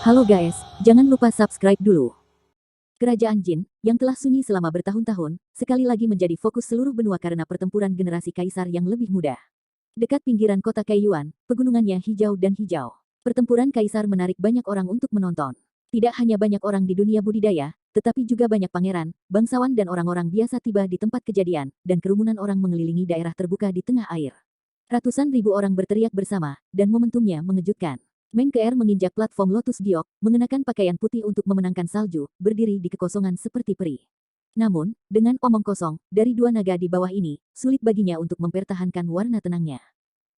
Halo guys, jangan lupa subscribe dulu. Kerajaan Jin, yang telah sunyi selama bertahun-tahun, sekali lagi menjadi fokus seluruh benua karena pertempuran generasi kaisar yang lebih muda. Dekat pinggiran kota Kaiyuan, pegunungannya hijau dan hijau. Pertempuran kaisar menarik banyak orang untuk menonton. Tidak hanya banyak orang di dunia budidaya, tetapi juga banyak pangeran, bangsawan dan orang-orang biasa tiba di tempat kejadian, dan kerumunan orang mengelilingi daerah terbuka di tengah air. Ratusan ribu orang berteriak bersama, dan momentumnya mengejutkan. Meng Keer menginjak platform Lotus Giok, mengenakan pakaian putih untuk memenangkan salju, berdiri di kekosongan seperti peri. Namun, dengan omong kosong, dari dua naga di bawah ini, sulit baginya untuk mempertahankan warna tenangnya.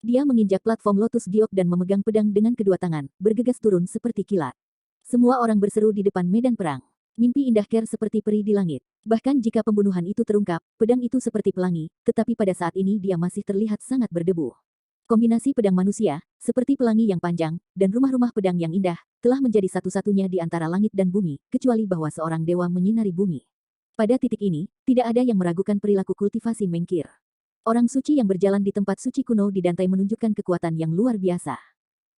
Dia menginjak platform Lotus Giok dan memegang pedang dengan kedua tangan, bergegas turun seperti kilat. Semua orang berseru di depan medan perang. Mimpi indah Keer seperti peri di langit. Bahkan jika pembunuhan itu terungkap, pedang itu seperti pelangi, tetapi pada saat ini dia masih terlihat sangat berdebu. Kombinasi pedang manusia, seperti pelangi yang panjang, dan rumah-rumah pedang yang indah, telah menjadi satu-satunya di antara langit dan bumi, kecuali bahwa seorang dewa menyinari bumi. Pada titik ini, tidak ada yang meragukan perilaku kultivasi Mengkir. Orang suci yang berjalan di tempat suci kuno di Dantai menunjukkan kekuatan yang luar biasa.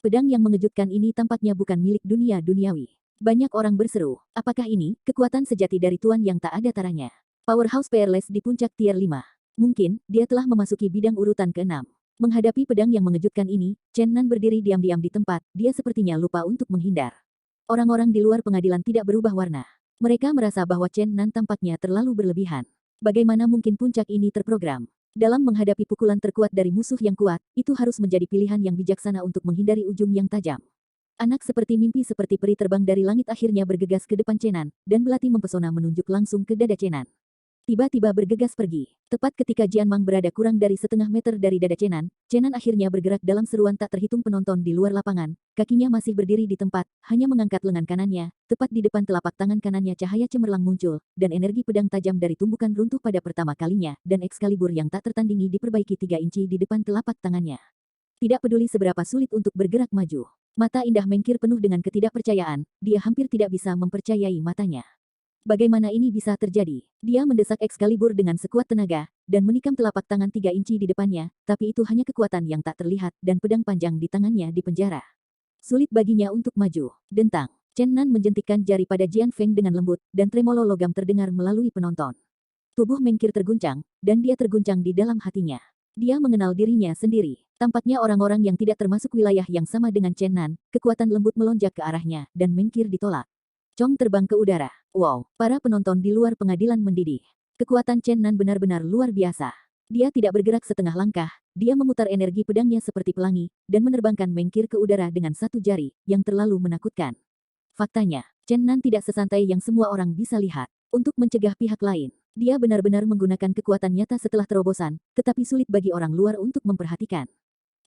Pedang yang mengejutkan ini tampaknya bukan milik dunia duniawi. Banyak orang berseru, apakah ini kekuatan sejati dari Tuan yang tak ada taranya? Powerhouse Peerless di puncak tier 5. Mungkin, dia telah memasuki bidang urutan ke-6. Menghadapi pedang yang mengejutkan ini, Chen Nan berdiri diam-diam di tempat, dia sepertinya lupa untuk menghindar. Orang-orang di luar pengadilan tidak berubah warna. Mereka merasa bahwa Chen Nan tampaknya terlalu berlebihan. Bagaimana mungkin puncak ini terprogram? Dalam menghadapi pukulan terkuat dari musuh yang kuat, itu harus menjadi pilihan yang bijaksana untuk menghindari ujung yang tajam. Anak seperti mimpi seperti peri terbang dari langit akhirnya bergegas ke depan Chen Nan, dan belati mempesona menunjuk langsung ke dada Chen Nan. Tiba-tiba bergegas pergi. Tepat ketika Jian Mang berada kurang dari setengah meter dari dada Chen Nan akhirnya bergerak dalam seruan tak terhitung penonton di luar lapangan. Kakinya masih berdiri di tempat, hanya mengangkat lengan kanannya. Tepat di depan telapak tangan kanannya cahaya cemerlang muncul, dan energi pedang tajam dari tumbukan runtuh pada pertama kalinya, dan Excalibur yang tak tertandingi diperbaiki 3 inci di depan telapak tangannya. Tidak peduli seberapa sulit untuk bergerak maju. Mata indah Mengkir penuh dengan ketidakpercayaan, dia hampir tidak bisa mempercayai matanya. Bagaimana ini bisa terjadi? Dia mendesak Excalibur dengan sekuat tenaga, dan menikam telapak tangan 3 inci di depannya, tapi itu hanya kekuatan yang tak terlihat, dan pedang panjang di tangannya di penjara. Sulit baginya untuk maju. Dentang. Chen Nan menjentikkan jari pada Jian Feng dengan lembut, dan tremolo logam terdengar melalui penonton. Tubuh Mengkir terguncang, dan dia terguncang di dalam hatinya. Dia mengenal dirinya sendiri. Tampaknya orang-orang yang tidak termasuk wilayah yang sama dengan Chen Nan, kekuatan lembut melonjak ke arahnya, dan Mengkir ditolak. Chong terbang ke udara. Wow, para penonton di luar pengadilan mendidih. Kekuatan Chen Nan benar-benar luar biasa. Dia tidak bergerak setengah langkah, dia memutar energi pedangnya seperti pelangi, dan menerbangkan Mengkir ke udara dengan satu jari, yang terlalu menakutkan. Faktanya, Chen Nan tidak sesantai yang semua orang bisa lihat. Untuk mencegah pihak lain, dia benar-benar menggunakan kekuatan nyata setelah terobosan, tetapi sulit bagi orang luar untuk memperhatikan.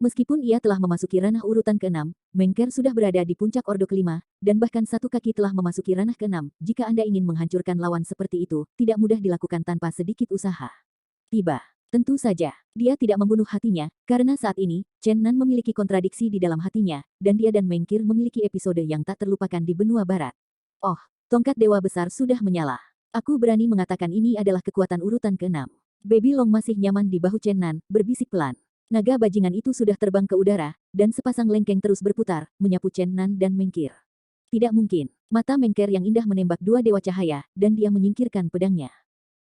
Meskipun ia telah memasuki ranah urutan ke-6, Mengker sudah berada di puncak ordo ke-5, dan bahkan satu kaki telah memasuki ranah ke-6. Jika Anda ingin menghancurkan lawan seperti itu, tidak mudah dilakukan tanpa sedikit usaha. Tiba. Tentu saja, dia tidak membunuh hatinya, karena saat ini, Chen Nan memiliki kontradiksi di dalam hatinya, dan dia dan Mengkir memiliki episode yang tak terlupakan di benua barat. Oh, tongkat dewa besar sudah menyala. Aku berani mengatakan ini adalah kekuatan urutan ke-6. Baby Long masih nyaman di bahu Chen Nan, berbisik pelan. Naga bajingan itu sudah terbang ke udara, dan sepasang lengkeng terus berputar, menyapu Chen Nan dan Mengkir. Tidak mungkin. Mata Mengkir yang indah menembak dua dewa cahaya, dan dia menyingkirkan pedangnya.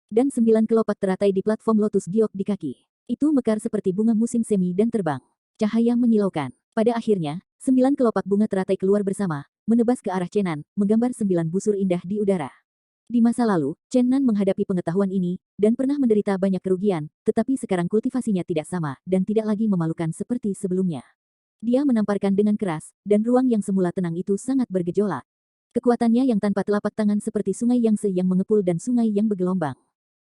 Dan 9 kelopak teratai di platform Lotus Giok di kaki. Itu mekar seperti bunga musim semi dan terbang. Cahaya menyilaukan. Pada akhirnya, 9 kelopak bunga teratai keluar bersama, menebas ke arah Chen Nan, menggambar 9 busur indah di udara. Di masa lalu, Chen Nan menghadapi pengetahuan ini, dan pernah menderita banyak kerugian, tetapi sekarang kultivasinya tidak sama, dan tidak lagi memalukan seperti sebelumnya. Dia menamparkan dengan keras, dan ruang yang semula tenang itu sangat bergejolak. Kekuatannya yang tanpa telapak tangan seperti sungai Yangtze yang mengepul dan sungai yang bergelombang.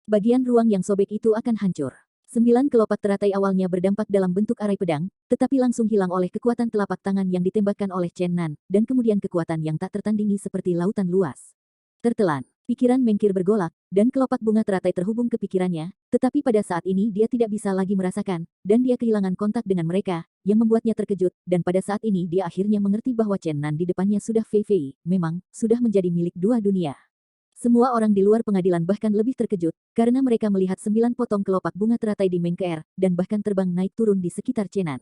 Bagian ruang yang sobek itu akan hancur. 9 kelopak teratai awalnya berdampak dalam bentuk arai pedang, tetapi langsung hilang oleh kekuatan telapak tangan yang ditembakkan oleh Chen Nan, dan kemudian kekuatan yang tak tertandingi seperti lautan luas. Tertelan. Pikiran Mengkir bergolak, dan kelopak bunga teratai terhubung ke pikirannya, tetapi pada saat ini dia tidak bisa lagi merasakan, dan dia kehilangan kontak dengan mereka, yang membuatnya terkejut, dan pada saat ini dia akhirnya mengerti bahwa Chen Nan di depannya sudah Fei, memang, sudah menjadi milik dua dunia. Semua orang di luar pengadilan bahkan lebih terkejut, karena mereka melihat 9 potong kelopak bunga teratai di Mengkir, dan bahkan terbang naik turun di sekitar Chen Nan.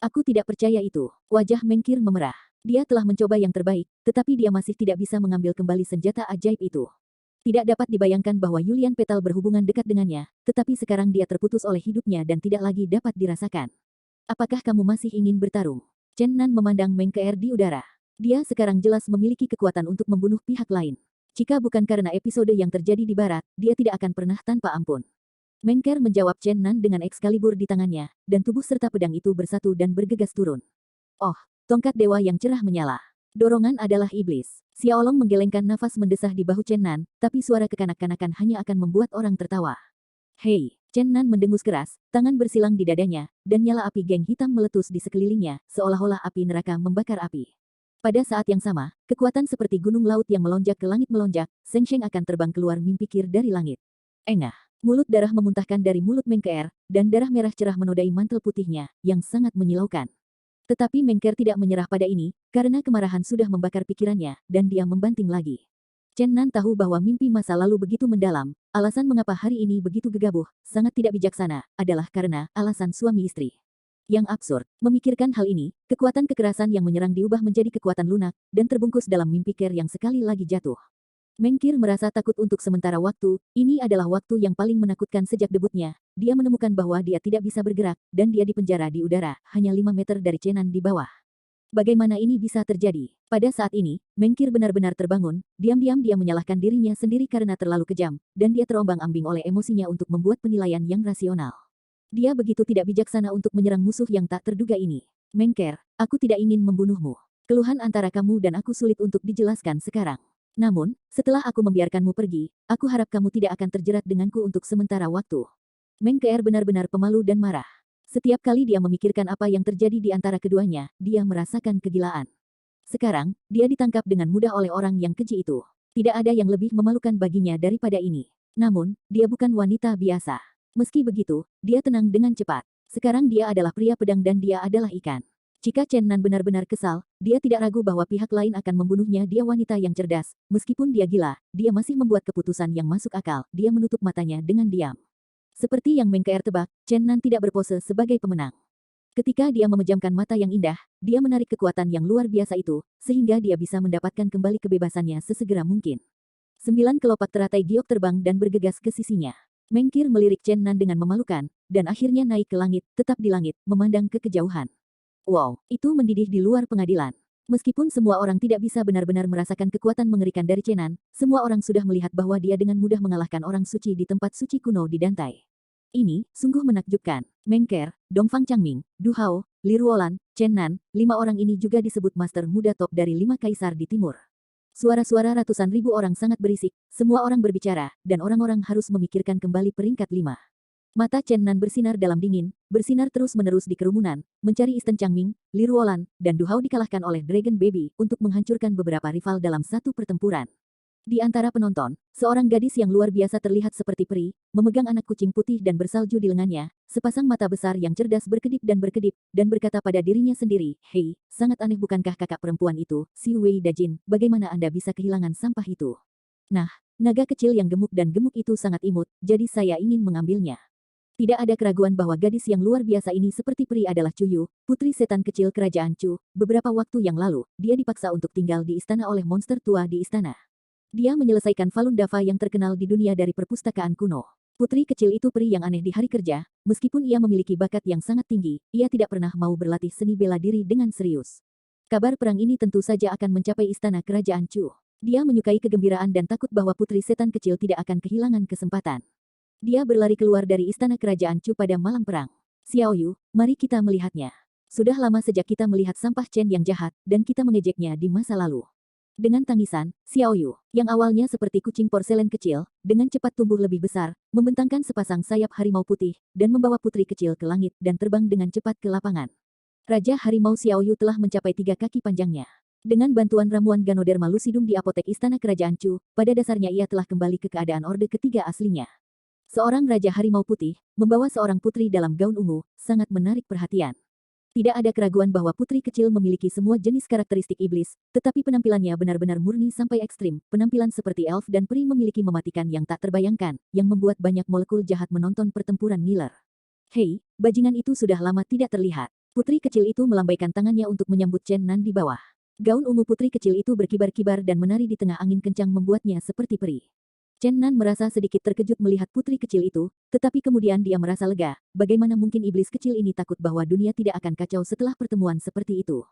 Aku tidak percaya itu. Wajah Mengkir memerah. Dia telah mencoba yang terbaik, tetapi dia masih tidak bisa mengambil kembali senjata ajaib itu. Tidak dapat dibayangkan bahwa Yulian Petal berhubungan dekat dengannya, tetapi sekarang dia terputus oleh hidupnya dan tidak lagi dapat dirasakan. Apakah kamu masih ingin bertarung? Chen Nan memandang Meng Keer di udara. Dia sekarang jelas memiliki kekuatan untuk membunuh pihak lain. Jika bukan karena episode yang terjadi di barat, dia tidak akan pernah tanpa ampun. Meng Keer menjawab Chen Nan dengan Excalibur di tangannya, dan tubuh serta pedang itu bersatu dan bergegas turun. Oh, tongkat dewa yang cerah menyala. Dorongan adalah iblis. Xiaolong menggelengkan nafas mendesah di bahu Chen Nan, tapi suara kekanak-kanakan hanya akan membuat orang tertawa. Hei, Chen Nan mendengus keras, tangan bersilang di dadanya, dan nyala api geng hitam meletus di sekelilingnya, seolah-olah api neraka membakar api. Pada saat yang sama, kekuatan seperti gunung laut yang melonjak ke langit melonjak, Seng Sheng akan terbang keluar mimpi kir dari langit. Engah. Mulut darah memuntahkan dari mulut Meng Keer, dan darah merah cerah menodai mantel putihnya, yang sangat menyilaukan. Tetapi Meng Keer tidak menyerah pada ini, karena kemarahan sudah membakar pikirannya, dan dia membanting lagi. Chen Nan tahu bahwa mimpi masa lalu begitu mendalam, alasan mengapa hari ini begitu gegabah, sangat tidak bijaksana, adalah karena alasan suami istri. Yang absurd, memikirkan hal ini, kekuatan kekerasan yang menyerang diubah menjadi kekuatan lunak, dan terbungkus dalam mimpi Keer yang sekali lagi jatuh. Meng Keer merasa takut untuk sementara waktu, ini adalah waktu yang paling menakutkan sejak debutnya. Dia menemukan bahwa dia tidak bisa bergerak, dan dia dipenjara di udara, hanya 5 meter dari Chen Nan di bawah. Bagaimana ini bisa terjadi? Pada saat ini, Meng Keer benar-benar terbangun, diam-diam dia menyalahkan dirinya sendiri karena terlalu kejam, dan dia terombang-ambing oleh emosinya untuk membuat penilaian yang rasional. Dia begitu tidak bijaksana untuk menyerang musuh yang tak terduga ini. Meng Keer, aku tidak ingin membunuhmu. Keluhan antara kamu dan aku sulit untuk dijelaskan sekarang. Namun, setelah aku membiarkanmu pergi, aku harap kamu tidak akan terjerat denganku untuk sementara waktu. Meng Keer benar-benar pemalu dan marah. Setiap kali dia memikirkan apa yang terjadi di antara keduanya, dia merasakan kegilaan. Sekarang, dia ditangkap dengan mudah oleh orang yang keji itu. Tidak ada yang lebih memalukan baginya daripada ini. Namun, dia bukan wanita biasa. Meski begitu, dia tenang dengan cepat. Sekarang dia adalah pria pedang dan dia adalah ikan. Jika Chen Nan benar-benar kesal, dia tidak ragu bahwa pihak lain akan membunuhnya. Dia wanita yang cerdas, meskipun dia gila, dia masih membuat keputusan yang masuk akal. Dia menutup matanya dengan diam. Seperti yang Meng Keer tebak, Chen Nan tidak berpose sebagai pemenang. Ketika dia memejamkan mata yang indah, dia menarik kekuatan yang luar biasa itu, sehingga dia bisa mendapatkan kembali kebebasannya sesegera mungkin. 9 kelopak teratai giok terbang dan bergegas ke sisinya. Meng Keer melirik Chen Nan dengan memalukan, dan akhirnya naik ke langit, tetap di langit, memandang ke kejauhan. Wow, itu mendidih di luar pengadilan. Meskipun semua orang tidak bisa benar-benar merasakan kekuatan mengerikan dari Chen Nan, semua orang sudah melihat bahwa dia dengan mudah mengalahkan orang suci di tempat suci kuno di Dantai. Ini, sungguh menakjubkan. Meng Keer, Dongfang Changming, Du Hao, Li Ruolan, Chen Nan, 5 orang ini juga disebut master muda top dari 5 kaisar di timur. Suara-suara ratusan ribu orang sangat berisik, semua orang berbicara, dan orang-orang harus memikirkan kembali peringkat 5. Mata Chen Nan bersinar dalam dingin, bersinar terus-menerus di kerumunan, mencari Isten Changming, Li Ruolan, dan Du Hao dikalahkan oleh Dragon Baby untuk menghancurkan beberapa rival dalam satu pertempuran. Di antara penonton, seorang gadis yang luar biasa terlihat seperti peri, memegang anak kucing putih dan bersalju di lengannya, sepasang mata besar yang cerdas berkedip, dan berkata pada dirinya sendiri, "Hei, sangat aneh bukankah kakak perempuan itu, Si Wei Dajin, bagaimana Anda bisa kehilangan sampah itu?" Nah, naga kecil yang gemuk dan gemuk itu sangat imut, jadi saya ingin mengambilnya. Tidak ada keraguan bahwa gadis yang luar biasa ini seperti peri adalah Chuyu, putri setan kecil kerajaan Chu. Beberapa waktu yang lalu, dia dipaksa untuk tinggal di istana oleh monster tua di istana. Dia menyelesaikan Falun Dafa yang terkenal di dunia dari perpustakaan kuno. Putri kecil itu peri yang aneh di hari kerja, meskipun ia memiliki bakat yang sangat tinggi, ia tidak pernah mau berlatih seni bela diri dengan serius. Kabar perang ini tentu saja akan mencapai istana kerajaan Chu. Dia menyukai kegembiraan dan takut bahwa putri setan kecil tidak akan kehilangan kesempatan. Dia berlari keluar dari istana kerajaan Chu pada malam perang. "Xiao Yu, mari kita melihatnya. Sudah lama sejak kita melihat sampah Chen yang jahat, dan kita mengejeknya di masa lalu." Dengan tangisan, Xiao Yu, yang awalnya seperti kucing porselen kecil, dengan cepat tumbuh lebih besar, membentangkan sepasang sayap harimau putih, dan membawa putri kecil ke langit dan terbang dengan cepat ke lapangan. Raja Harimau Xiao Yu telah mencapai 3 kaki panjangnya. Dengan bantuan ramuan Ganoderma lucidum di apotek istana kerajaan Chu, pada dasarnya ia telah kembali ke keadaan orde ketiga aslinya. Seorang Raja Harimau Putih, membawa seorang putri dalam gaun ungu, sangat menarik perhatian. Tidak ada keraguan bahwa putri kecil memiliki semua jenis karakteristik iblis, tetapi penampilannya benar-benar murni sampai ekstrim. Penampilan seperti elf dan peri memiliki mematikan yang tak terbayangkan, yang membuat banyak molekul jahat menonton pertempuran ngiler. "Hei, bajingan itu sudah lama tidak terlihat." Putri kecil itu melambaikan tangannya untuk menyambut Chen Nan di bawah. Gaun ungu putri kecil itu berkibar-kibar dan menari di tengah angin kencang membuatnya seperti peri. Chen Nan merasa sedikit terkejut melihat putri kecil itu, tetapi kemudian dia merasa lega. Bagaimana mungkin iblis kecil ini takut bahwa dunia tidak akan kacau setelah pertemuan seperti itu?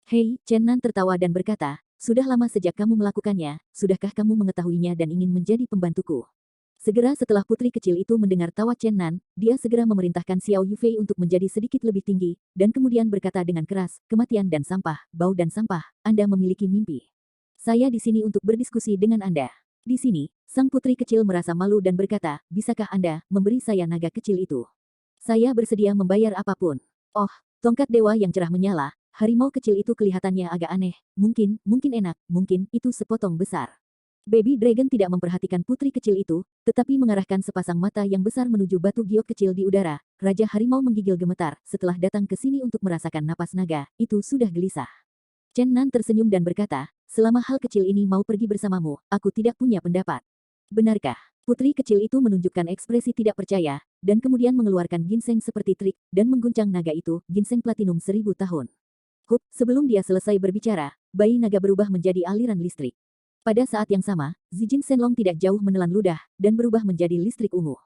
Hei, Chen Nan tertawa dan berkata, sudah lama sejak kamu melakukannya, sudahkah kamu mengetahuinya dan ingin menjadi pembantuku? Segera setelah putri kecil itu mendengar tawa Chen Nan, dia segera memerintahkan Xiao Yufei untuk menjadi sedikit lebih tinggi, dan kemudian berkata dengan keras, kematian dan sampah, bau dan sampah, Anda memiliki mimpi. Saya di sini untuk berdiskusi dengan Anda. Di sini, sang putri kecil merasa malu dan berkata, bisakah Anda memberi saya naga kecil itu? Saya bersedia membayar apapun. Oh, tongkat dewa yang cerah menyala, harimau kecil itu kelihatannya agak aneh, mungkin enak, mungkin itu sepotong besar. Baby Dragon tidak memperhatikan putri kecil itu, tetapi mengarahkan sepasang mata yang besar menuju batu giok kecil di udara. Raja Harimau menggigil gemetar, setelah datang ke sini untuk merasakan napas naga, itu sudah gelisah. Chen Nan tersenyum dan berkata, selama hal kecil ini mau pergi bersamamu, aku tidak punya pendapat. Benarkah? Putri kecil itu menunjukkan ekspresi tidak percaya, dan kemudian mengeluarkan ginseng seperti trik, dan mengguncang naga itu, ginseng platinum 1000 tahun. Hup, sebelum dia selesai berbicara, bayi naga berubah menjadi aliran listrik. Pada saat yang sama, Zijin Shenlong tidak jauh menelan ludah, dan berubah menjadi listrik ungu.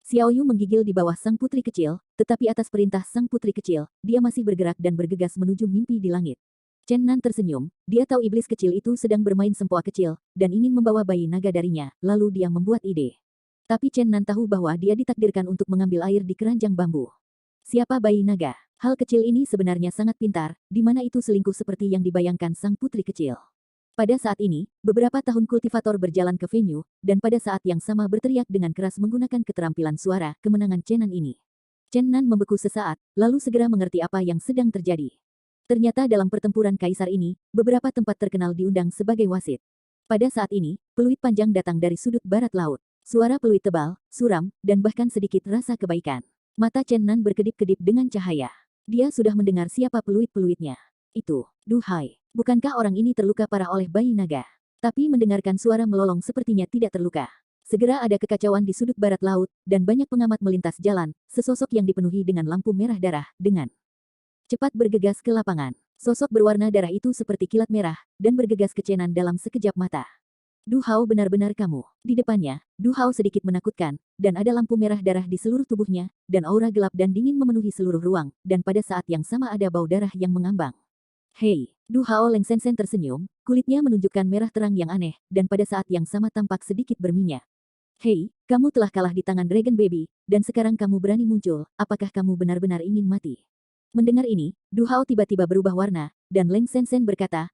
Xiao Yu menggigil di bawah sang putri kecil, tetapi atas perintah sang putri kecil, dia masih bergerak dan bergegas menuju mimpi di langit. Chen Nan tersenyum, dia tahu iblis kecil itu sedang bermain sempoa kecil, dan ingin membawa bayi naga darinya, lalu dia membuat ide. Tapi Chen Nan tahu bahwa dia ditakdirkan untuk mengambil air di keranjang bambu. Siapa bayi naga? Hal kecil ini sebenarnya sangat pintar, di mana itu selingkuh seperti yang dibayangkan sang putri kecil. Pada saat ini, beberapa tahun kultivator berjalan ke venue, dan pada saat yang sama berteriak dengan keras menggunakan keterampilan suara, kemenangan Chen Nan ini. Chen Nan membeku sesaat, lalu segera mengerti apa yang sedang terjadi. Ternyata dalam pertempuran kaisar ini, beberapa tempat terkenal diundang sebagai wasit. Pada saat ini, peluit panjang datang dari sudut barat laut. Suara peluit tebal, suram, dan bahkan sedikit rasa kebaikan. Mata Chen Nan berkedip-kedip dengan cahaya. Dia sudah mendengar siapa peluit-peluitnya. Itu, duhai. Bukankah orang ini terluka parah oleh bayi naga? Tapi mendengarkan suara melolong sepertinya tidak terluka. Segera ada kekacauan di sudut barat laut, dan banyak pengamat melintas jalan, sesosok yang dipenuhi dengan lampu merah darah, dengan cepat bergegas ke lapangan. Sosok berwarna darah itu seperti kilat merah, dan bergegas ke Chen Nan dalam sekejap mata. Du Hao benar-benar kamu. Di depannya, Du Hao sedikit menakutkan, dan ada lampu merah darah di seluruh tubuhnya, dan aura gelap dan dingin memenuhi seluruh ruang, dan pada saat yang sama ada bau darah yang mengambang. Hei, Du Hao Leng Sensen tersenyum, kulitnya menunjukkan merah terang yang aneh, dan pada saat yang sama tampak sedikit berminyak. Hei, kamu telah kalah di tangan Dragon Baby, dan sekarang kamu berani muncul, apakah kamu benar-benar ingin mati? Mendengar ini, Du Hao tiba-tiba berubah warna, dan Leng Sensen berkata,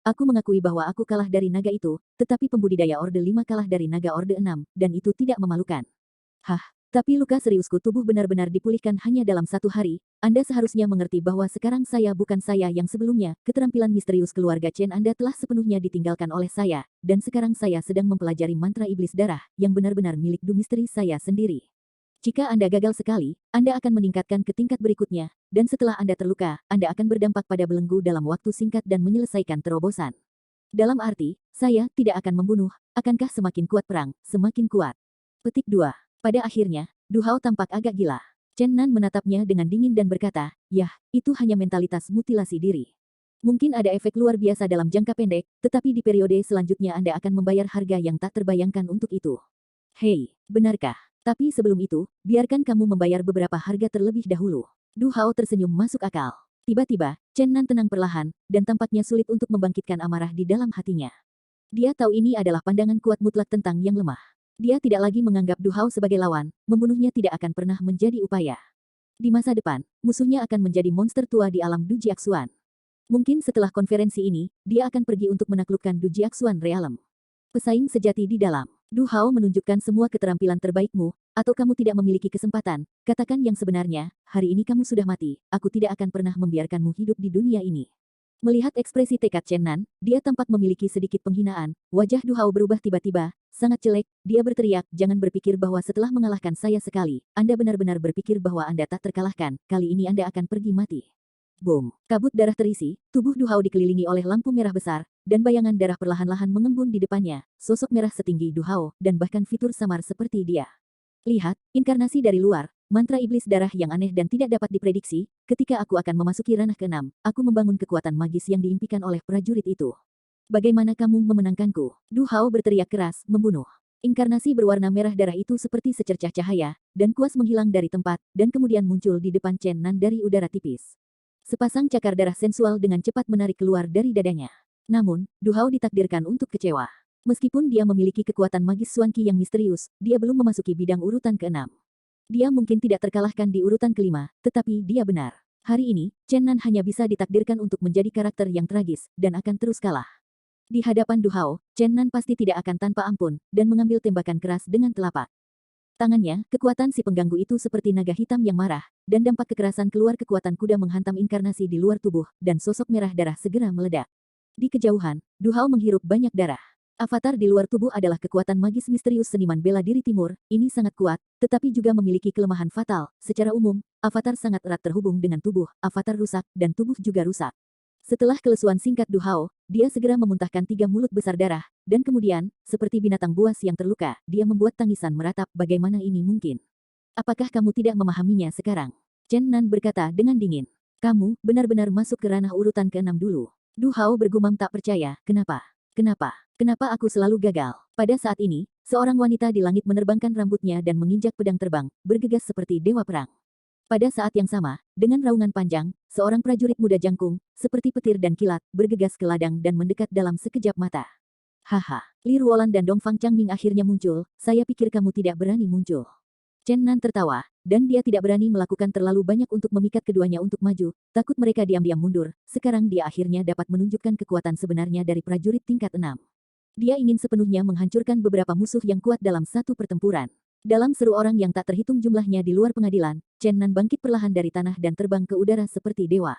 aku mengakui bahwa aku kalah dari naga itu, tetapi pembudidaya Orde 5 kalah dari naga Orde 6, dan itu tidak memalukan. Tapi luka seriusku tubuh benar-benar dipulihkan hanya dalam 1 hari. Anda seharusnya mengerti bahwa sekarang saya bukan saya yang sebelumnya. Keterampilan misterius keluarga Chen Anda telah sepenuhnya ditinggalkan oleh saya, dan sekarang saya sedang mempelajari mantra iblis darah, yang benar-benar milik du misteri saya sendiri. Jika Anda gagal sekali, Anda akan meningkatkan ke tingkat berikutnya, dan setelah Anda terluka, Anda akan berdampak pada belenggu dalam waktu singkat dan menyelesaikan terobosan. Dalam arti, saya tidak akan membunuh, akankah semakin kuat perang, semakin kuat. Petik 2. Pada akhirnya, Du Hao tampak agak gila. Chen Nan menatapnya dengan dingin dan berkata, yah, itu hanya mentalitas mutilasi diri. Mungkin ada efek luar biasa dalam jangka pendek, tetapi di periode selanjutnya Anda akan membayar harga yang tak terbayangkan untuk itu. Hei, benarkah? Tapi sebelum itu, biarkan kamu membayar beberapa harga terlebih dahulu. Du Hao tersenyum masuk akal. Tiba-tiba, Chen Nan tenang perlahan, dan tampaknya sulit untuk membangkitkan amarah di dalam hatinya. Dia tahu ini adalah pandangan kuat mutlak tentang yang lemah. Dia tidak lagi menganggap Du Hao sebagai lawan, membunuhnya tidak akan pernah menjadi upaya. Di masa depan, musuhnya akan menjadi monster tua di alam Du Jiaxuan. Mungkin setelah konferensi ini, dia akan pergi untuk menaklukkan Du Jiaxuan Realm. Pesaing sejati di dalam. Du Hao menunjukkan semua keterampilan terbaikmu, atau kamu tidak memiliki kesempatan. Katakan yang sebenarnya, hari ini kamu sudah mati, aku tidak akan pernah membiarkanmu hidup di dunia ini. Melihat ekspresi tekad Chen Nan, dia tampak memiliki sedikit penghinaan. Wajah Du Hao berubah tiba-tiba, sangat jelek. Dia berteriak, jangan berpikir bahwa setelah mengalahkan saya sekali, Anda benar-benar berpikir bahwa Anda tak terkalahkan, kali ini Anda akan pergi mati. Boom! Kabut darah terisi, tubuh Du Hao dikelilingi oleh lampu merah besar, dan bayangan darah perlahan-lahan mengembun di depannya, sosok merah setinggi Du Hao, dan bahkan fitur samar seperti dia. Lihat, inkarnasi dari luar, mantra iblis darah yang aneh dan tidak dapat diprediksi, ketika aku akan memasuki ranah ke-6, aku membangun kekuatan magis yang diimpikan oleh prajurit itu. Bagaimana kamu memenangkanku? Du Hao berteriak keras, membunuh. Inkarnasi berwarna merah darah itu seperti secercah cahaya, dan kuas menghilang dari tempat, dan kemudian muncul di depan Chen Nan dari udara tipis. Sepasang cakar darah sensual dengan cepat menarik keluar dari dadanya. Namun, Du Hao ditakdirkan untuk kecewa. Meskipun dia memiliki kekuatan magis Xuan Qi yang misterius, dia belum memasuki bidang urutan ke-6. Dia mungkin tidak terkalahkan di urutan ke-5, tetapi dia benar. Hari ini, Chen Nan hanya bisa ditakdirkan untuk menjadi karakter yang tragis, dan akan terus kalah. Di hadapan Du Hao, Chen Nan pasti tidak akan tanpa ampun, dan mengambil tembakan keras dengan telapak tangannya. Kekuatan si pengganggu itu seperti naga hitam yang marah, dan dampak kekerasan keluar kekuatan kuda menghantam inkarnasi di luar tubuh, dan sosok merah darah segera meledak. Di kejauhan, Du Hao menghirup banyak darah. Avatar di luar tubuh adalah kekuatan magis misterius seniman bela diri timur, ini sangat kuat, tetapi juga memiliki kelemahan fatal. Secara umum, avatar sangat erat terhubung dengan tubuh, avatar rusak, dan tubuh juga rusak. Setelah kelesuan singkat Du Hao, dia segera memuntahkan 3 mulut besar darah, dan kemudian, seperti binatang buas yang terluka, dia membuat tangisan meratap. Bagaimana ini mungkin? Apakah kamu tidak memahaminya sekarang? Chen Nan berkata dengan dingin. Kamu benar-benar masuk ke ranah urutan ke-6 dulu. Du Hao bergumam tak percaya, kenapa? Kenapa? Kenapa aku selalu gagal? Pada saat ini, seorang wanita di langit menerbangkan rambutnya dan menginjak pedang terbang, bergegas seperti dewa perang. Pada saat yang sama, dengan raungan panjang, seorang prajurit muda jangkung, seperti petir dan kilat, bergegas ke ladang dan mendekat dalam sekejap mata. Haha, Li Ruolan dan Dongfang Changming akhirnya muncul, saya pikir kamu tidak berani muncul. Chen Nan tertawa, dan dia tidak berani melakukan terlalu banyak untuk memikat keduanya untuk maju, takut mereka diam-diam mundur. Sekarang dia akhirnya dapat menunjukkan kekuatan sebenarnya dari prajurit tingkat 6. Dia ingin sepenuhnya menghancurkan beberapa musuh yang kuat dalam satu pertempuran. Dalam seru orang yang tak terhitung jumlahnya di luar pengadilan, Chen Nan bangkit perlahan dari tanah dan terbang ke udara seperti dewa.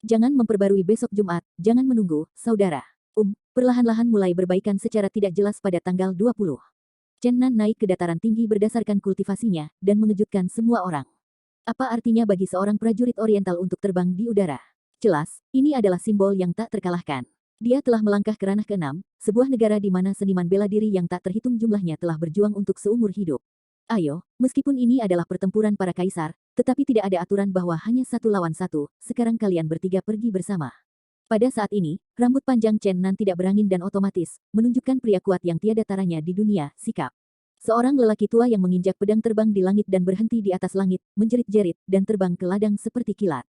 Jangan memperbarui besok Jumat, jangan menunggu, saudara. Perlahan-lahan mulai berbaikan secara tidak jelas pada tanggal 20. Chen Nan naik ke dataran tinggi berdasarkan kultivasinya, dan mengejutkan semua orang. Apa artinya bagi seorang prajurit oriental untuk terbang di udara? Jelas, ini adalah simbol yang tak terkalahkan. Dia telah melangkah ke ranah ke-6, sebuah negara di mana seniman bela diri yang tak terhitung jumlahnya telah berjuang untuk seumur hidup. Ayo, meskipun ini adalah pertempuran para kaisar, tetapi tidak ada aturan bahwa hanya 1 lawan 1, sekarang kalian bertiga pergi bersama. Pada saat ini, rambut panjang Chen Nan tidak berangin dan otomatis, menunjukkan pria kuat yang tiada taranya di dunia, sikap. Seorang lelaki tua yang menginjak pedang terbang di langit dan berhenti di atas langit, menjerit-jerit, dan terbang ke ladang seperti kilat.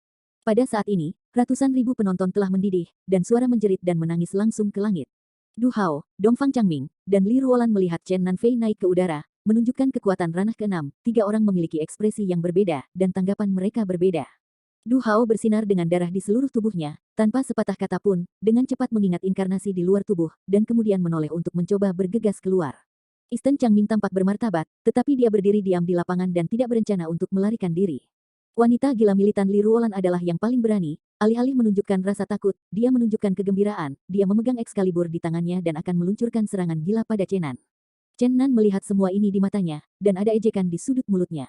Pada saat ini, ratusan ribu penonton telah mendidih, dan suara menjerit dan menangis langsung ke langit. Du Hao, Dongfang Changming, dan Li Ruolan melihat Chen Nanfei naik ke udara, menunjukkan kekuatan ranah ke-6. 3 orang memiliki ekspresi yang berbeda, dan tanggapan mereka berbeda. Du Hao bersinar dengan darah di seluruh tubuhnya, tanpa sepatah kata pun, dengan cepat mengingat inkarnasi di luar tubuh, dan kemudian menoleh untuk mencoba bergegas keluar. Isten Changming tampak bermartabat, tetapi dia berdiri diam di lapangan dan tidak berencana untuk melarikan diri. Wanita gila militan Li Ruolan adalah yang paling berani, alih-alih menunjukkan rasa takut, dia menunjukkan kegembiraan, dia memegang Excalibur di tangannya dan akan meluncurkan serangan gila pada Chen Nan. Chen Nan melihat semua ini di matanya, dan ada ejekan di sudut mulutnya.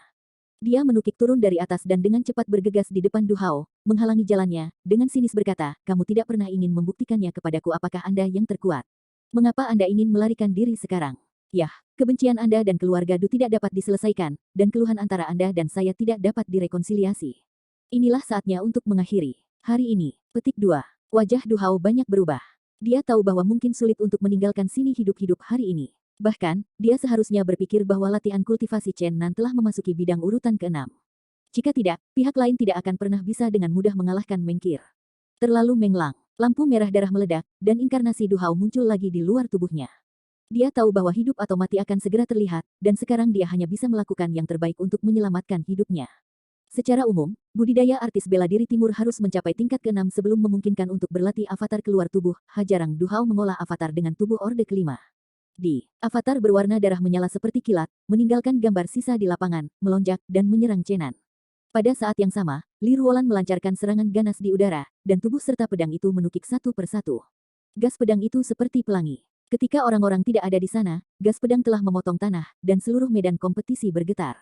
Dia menukik turun dari atas dan dengan cepat bergegas di depan Du Hao, menghalangi jalannya, dengan sinis berkata, kamu tidak pernah ingin membuktikannya kepadaku. Apakah Anda yang terkuat? Mengapa Anda ingin melarikan diri sekarang? Yah, kebencian Anda dan keluarga Du tidak dapat diselesaikan, dan keluhan antara Anda dan saya tidak dapat direkonsiliasi. Inilah saatnya untuk mengakhiri. Hari ini, petik 2. Wajah Du Hao banyak berubah. Dia tahu bahwa mungkin sulit untuk meninggalkan sini hidup-hidup hari ini. Bahkan, dia seharusnya berpikir bahwa latihan kultivasi Chen Nan telah memasuki bidang urutan ke-6. Jika tidak, pihak lain tidak akan pernah bisa dengan mudah mengalahkan Mengkir. Terlalu menglang, lampu merah darah meledak, dan inkarnasi Du Hao muncul lagi di luar tubuhnya. Dia tahu bahwa hidup atau mati akan segera terlihat, dan sekarang dia hanya bisa melakukan yang terbaik untuk menyelamatkan hidupnya. Secara umum, budidaya artis bela diri timur harus mencapai tingkat ke-6 sebelum memungkinkan untuk berlatih avatar keluar tubuh. Jarang Du Hao mengolah avatar dengan tubuh Orde ke-5. Avatar berwarna darah menyala seperti kilat, meninggalkan gambar sisa di lapangan, melonjak, dan menyerang Chen Nan. Pada saat yang sama, Li Ruolan melancarkan serangan ganas di udara, dan tubuh serta pedang itu menukik satu persatu. Gas pedang itu seperti pelangi. Ketika orang-orang tidak ada di sana, gas pedang telah memotong tanah, dan seluruh medan kompetisi bergetar.